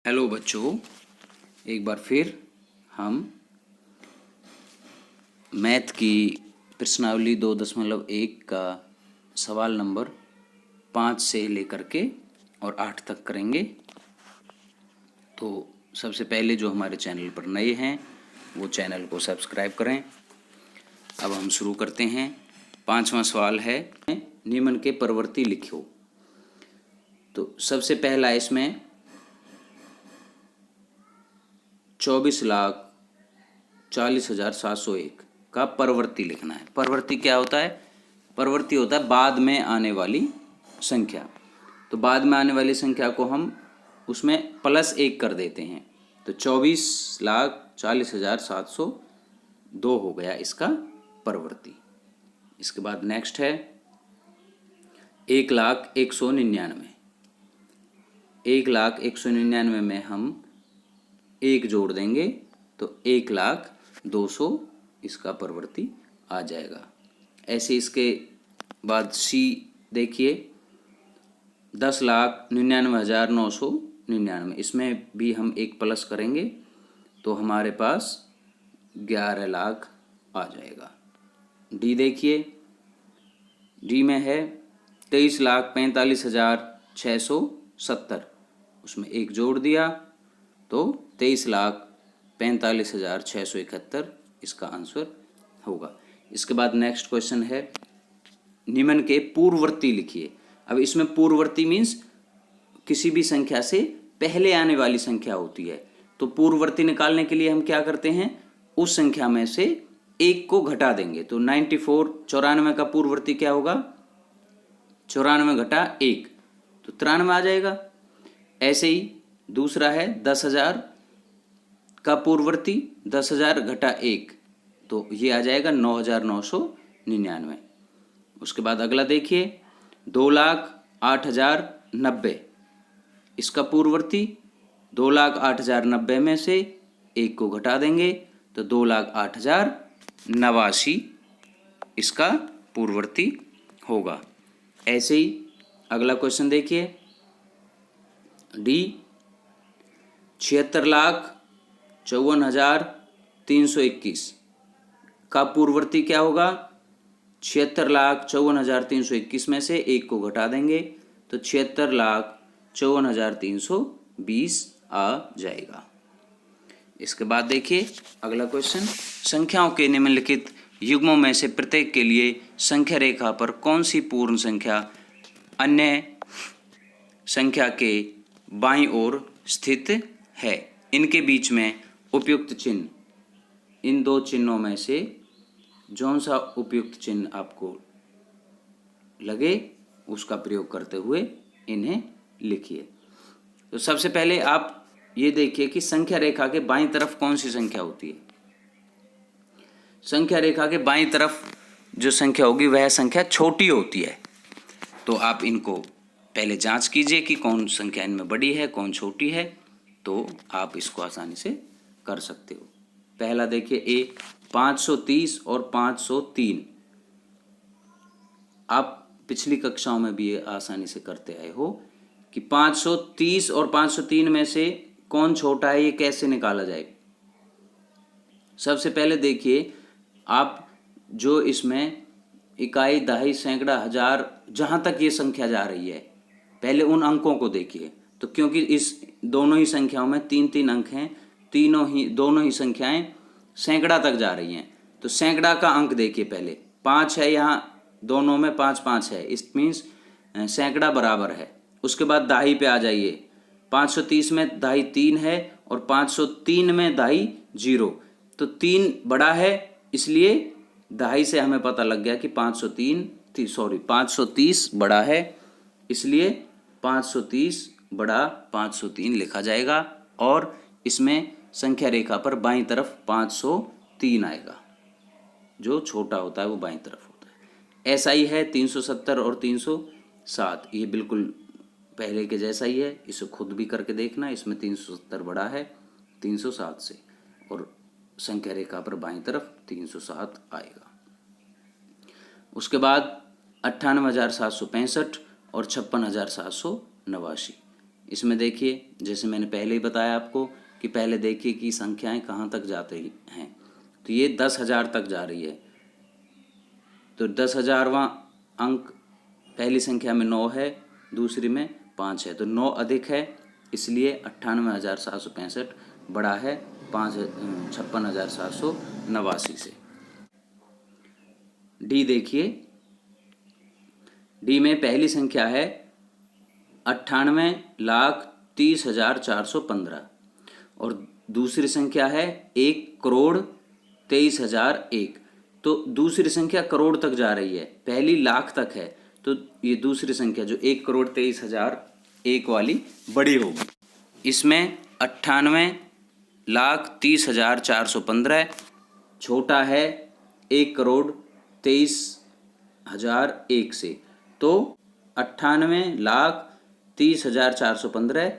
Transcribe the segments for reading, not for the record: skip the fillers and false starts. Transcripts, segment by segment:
Hello बच्चों, एक बार फिर हम मैथ की प्रश्नावली 2.1 का सवाल नंबर 5 से लेकर के और 8 तक करेंगे। तो सबसे पहले जो हमारे चैनल पर नए हैं वो चैनल को सब्सक्राइब करें। अब हम शुरू करते हैं। 5वां सवाल है, निम्न के प्रवृत्ति लिखो। तो सबसे पहला इसमें 24,40,701 का प्रवृत्ति लिखना है। प्रवृत्ति क्या होता है? प्रवृत्ति होता है बाद में आने वाली संख्या। तो बाद में आने वाली संख्या को हम उसमें +1 कर देते हैं। तो 24,40,702 हो गया इसका प्रवृत्ति। इसके बाद नेक्स्ट है 1,01,199। 1,01,199 में हम 1 जोड़ देंगे तो 1,02,000 इसका प्रवृत्ति आ जाएगा। ऐसे इसके बाद सी देखिए 10,99,999, इसमें भी हम 1 प्लस करेंगे तो हमारे पास 11 लाख आ जाएगा। डी देखिए, डी में है 23,45,670, उसमें 1 जोड़ दिया तो 23,45,671 इसका आंसर होगा। इसके बाद नेक्स्ट क्वेश्चन है, निम्न के पूर्ववर्ती लिखिए। अब इसमें पूर्ववर्ती मीन्स किसी भी संख्या से पहले आने वाली संख्या होती है। तो पूर्ववर्ती निकालने के लिए हम क्या करते हैं, उस संख्या में से 1 को घटा देंगे। तो 94 का पूर्ववर्ती क्या होगा? 94 घटा 1 तो 93 आ जाएगा। ऐसे ही दूसरा है 10,000 का पूर्ववर्ती 10,000 घटा 1 तो ये आ जाएगा 9,999। उसके बाद अगला देखिए 2,08,090, इसका पूर्ववर्ती 2,08,090 में से 1 को घटा देंगे तो 2,08,089 इसका पूर्ववर्ती होगा। ऐसे ही अगला क्वेश्चन देखिए, डी 76,54,321 का पूर्ववर्ती क्या होगा? 76,54,321 में से 1 को घटा देंगे तो 76,54,320 आ जाएगा। इसके बाद देखिए अगला क्वेश्चन, संख्याओं के निम्नलिखित युग्मों में से प्रत्येक के लिए संख्या रेखा पर कौन सी पूर्ण संख्या अन्य संख्या के बाईं ओर स्थित है? इनके बीच में उपयुक्त चिन्ह, इन दो चिन्हों में से जौन सा उपयुक्त चिन्ह आपको लगे उसका प्रयोग करते हुए इन्हें लिखिए। तो सबसे पहले आप ये देखिए कि संख्या रेखा के बाईं तरफ कौन सी संख्या होती है। संख्या रेखा के बाईं तरफ जो संख्या होगी वह संख्या छोटी होती है। तो आप इनको पहले जांच कीजिए कि कौन संख्या इनमें बड़ी है कौन छोटी है, तो आप इसको आसानी से कर सकते हो। पहला देखिए ए 530 और 503, आप पिछली कक्षाओं में भी ये आसानी से करते आए हो कि 530 और 503 में से कौन छोटा है, ये कैसे निकाला जाए। सबसे पहले देखिए आप जो इसमें इकाई, दहाई, सैकड़ा, हजार, जहां तक ये संख्या जा रही है पहले उन अंकों को देखिए। तो क्योंकि इस दोनों ही संख्याओं में 3-3 अंक हैं, दोनों ही संख्याएं सैकड़ा तक जा रही हैं। तो सैकड़ा का अंक देखिए, पहले 5 है, यहाँ दोनों में 5-5 है, इट मीन्स सैकड़ा बराबर है। उसके बाद दहाई पे आ जाइए, 530 में दहाई 3 है और 503 में दहाई 0, तो 3 बड़ा है, इसलिए दहाई से हमें पता लग गया कि 530 बड़ा है, इसलिए 530 बड़ा 503 लिखा जाएगा। और इसमें संख्या रेखा पर बाईं तरफ 503 आएगा, जो छोटा होता है वो बाईं तरफ होता है। ऐसा ही है 370 और 307, ये बिल्कुल पहले के जैसा ही है, इसे खुद भी करके देखना। इसमें 370 बड़ा है 307 से और संख्या रेखा पर बाईं तरफ 307 आएगा। उसके बाद 98,765 और 56,789, इसमें देखिए, जैसे मैंने पहले ही बताया आपको कि पहले देखिए कि संख्याएं कहाँ तक जाते हैं। तो ये 10,000 तक जा रही है, तो 10,000वां अंक पहली संख्या में 9 है, दूसरी में 5 है, तो 9 अधिक है, इसलिए 98,765 बड़ा है 56,789 से। डी देखिए, डी में पहली संख्या है 98,30,415 और दूसरी संख्या है 1,23,001। तो दूसरी संख्या करोड़ तक जा रही है, पहली लाख तक है, तो ये दूसरी संख्या जो 1,23,001 वाली बड़ी होगी। इसमें 98,30,415 छोटा है 1,23,001 से, तो 98,30,415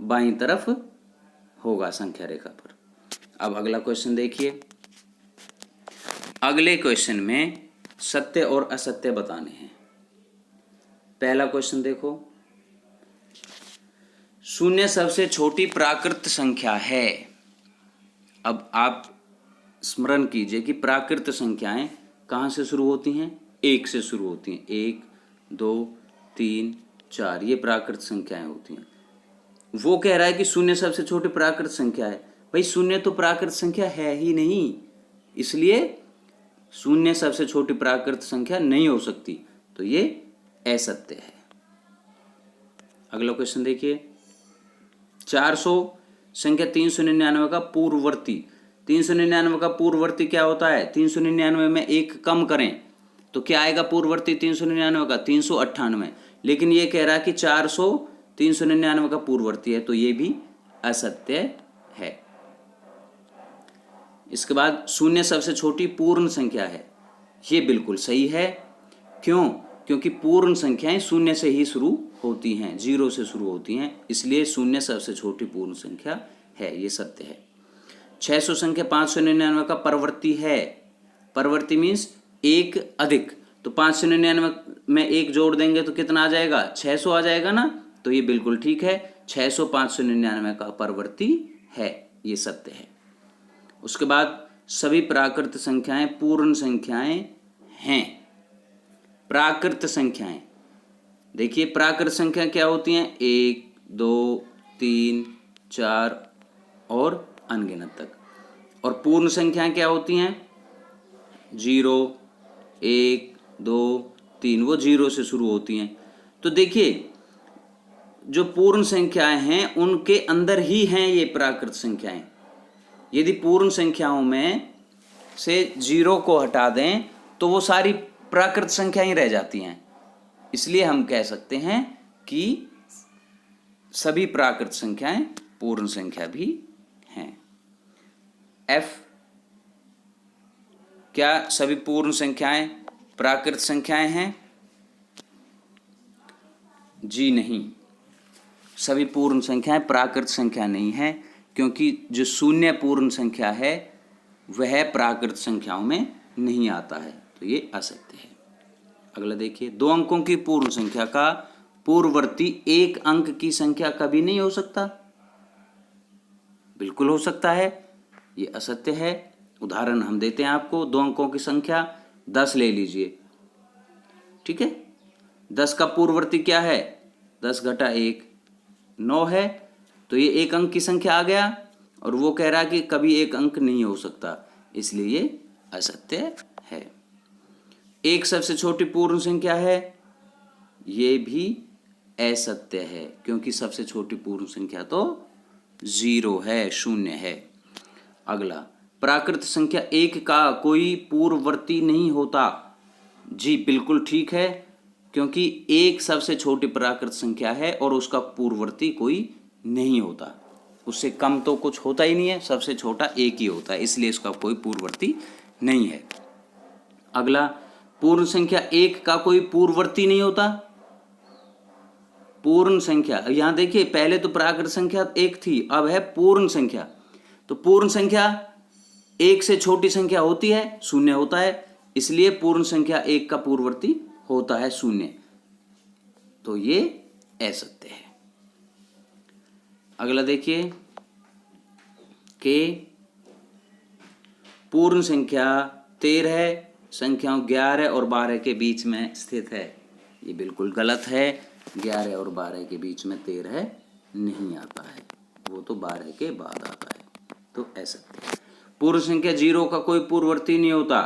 बाईं तरफ होगा संख्या रेखा पर। अब अगला क्वेश्चन देखिए, अगले क्वेश्चन में सत्य और असत्य बताने हैं। पहला क्वेश्चन देखो, शून्य सबसे छोटी प्राकृत संख्या है। अब आप स्मरण कीजिए कि प्राकृत संख्याएं कहाँ से शुरू होती हैं? 1 से शुरू होती हैं। 1, 2, 3, 4 ये प्राकृत संख्याएं होती हैं। वो कह रहा है कि शून्य सबसे छोटी प्राकृत संख्या है। भाई शून्य तो प्राकृत संख्या है ही नहीं, इसलिए शून्य सबसे छोटी प्राकृत संख्या नहीं हो सकती, तो ये असत्य है। अगला क्वेश्चन देखिए, 400 संख्या 399 का पूर्ववर्ती। 399 का पूर्ववर्ती क्या होता है? 399 में एक कम करें तो क्या आएगा पूर्ववर्ती 399 का? 398। लेकिन ये कह रहा है कि 400 399 का पूर्ववर्ती है, तो ये भी असत्य है। इसके बाद शून्य सबसे छोटी पूर्ण संख्या है, ये बिल्कुल सही है। क्यों? क्योंकि पूर्ण संख्याएं शून्य से ही शुरू होती हैं, 0 से शुरू होती हैं, इसलिए शून्य सबसे छोटी पूर्ण संख्या है, ये सत्य है। 600 संख्या 599 का परवर्ती है। परवर्ती मीन्स एक अधिक, तो 599 में एक जोड़ देंगे तो कितना आ जाएगा? 600 आ जाएगा ना, तो ये बिल्कुल ठीक है। 600 599 का परवर्ती है, ये सत्य है। उसके बाद सभी प्राकृत संख्याएं पूर्ण संख्याएं हैं। प्राकृत संख्याएं देखिए, प्राकृत संख्या क्या होती हैं? 1, 2, 3, 4 और अनगिनत तक। और पूर्ण संख्याएं क्या होती हैं? 0, 1, 2, 3, वो 0 से शुरू होती हैं। तो देखिए, जो पूर्ण संख्याएं हैं उनके अंदर ही हैं ये प्राकृत संख्याएं। यदि पूर्ण संख्याओं में से 0 को हटा दें तो वो सारी प्राकृत संख्याएं रह जाती हैं, इसलिए हम कह सकते हैं कि सभी प्राकृत संख्याएं पूर्ण संख्या भी हैं। F, क्या सभी पूर्ण संख्याएं प्राकृत संख्याएं हैं? जी नहीं, सभी पूर्ण संख्याएं प्राकृत संख्या नहीं है, क्योंकि जो शून्य पूर्ण संख्या है वह प्राकृत संख्याओं में नहीं आता है, तो ये असत्य है। अगला देखिए, 2 अंकों की पूर्ण संख्या का पूर्ववर्ती 1 अंक की संख्या कभी नहीं हो सकता। बिल्कुल हो सकता है, ये असत्य है। उदाहरण हम देते हैं आपको, 2 अंकों की संख्या 10 ले लीजिए, ठीक है। 10 का पूर्ववर्ती क्या है? 10 घटा 1 9 है, तो ये 1 अंक की संख्या आ गया, और वो कह रहा है कि कभी 1 अंक नहीं हो सकता, इसलिए ये असत्य है। 1 सबसे छोटी पूर्ण संख्या है, ये भी असत्य है, क्योंकि सबसे छोटी पूर्ण संख्या तो 0 है, 0 है। अगला, प्राकृत संख्या 1 का कोई पूर्ववर्ती नहीं होता। जी बिल्कुल ठीक है, क्योंकि 1 सबसे छोटी प्राकृत संख्या है और उसका पूर्ववर्ती कोई नहीं होता। उससे कम तो कुछ होता ही नहीं है, सबसे छोटा 1 ही होता है, इसलिए इसका कोई पूर्ववर्ती नहीं है। अगला, पूर्ण संख्या 1 का कोई पूर्ववर्ती नहीं होता। पूर्ण संख्या, यहां देखिए, पहले तो प्राकृत संख्या 1 थी, अब है पूर्ण संख्या। तो पूर्ण संख्या 1 से छोटी संख्या होती है, 0 होता है, इसलिए पूर्ण संख्या 1 का पूर्ववर्ती होता है 0, तो ये असत्य है। अगला देखिए कि पूर्ण संख्या 13 संख्याओं 11 और 12 के बीच में स्थित है। ये बिल्कुल गलत है। 11 और 12 के बीच में 13 नहीं आता है, वो तो 12 के बाद आता है। तो ऐसा पूर्ण संख्या 0 का कोई पूर्ववर्ती नहीं होता।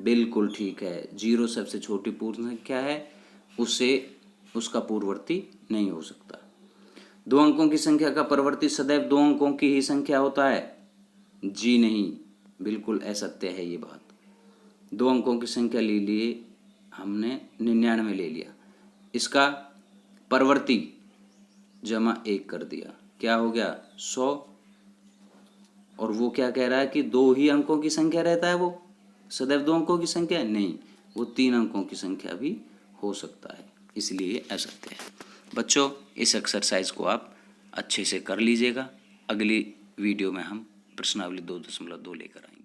बिल्कुल ठीक है, 0 सबसे छोटी पूर्ण संख्या है, उससे उसका पूर्ववर्ती नहीं हो सकता। 2 अंकों की संख्या का परवर्ती सदैव 2 अंकों की ही संख्या होता है। जी नहीं, बिल्कुल असत्य है ये बात। 2 अंकों की संख्या ले लिए हमने, 99 ले लिया, इसका परवर्ती जमा 1 कर दिया, क्या हो गया 100। और वो क्या कह रहा है कि 2 ही अंकों की संख्या रहता है, वो सदैव 2 अंकों की संख्या नहीं, वो 3 अंकों की संख्या भी हो सकता है, इसलिए असत्य है। बच्चों, इस एक्सरसाइज को आप अच्छे से कर लीजिएगा। अगली वीडियो में हम प्रश्नावली 2.2 लेकर आएंगे।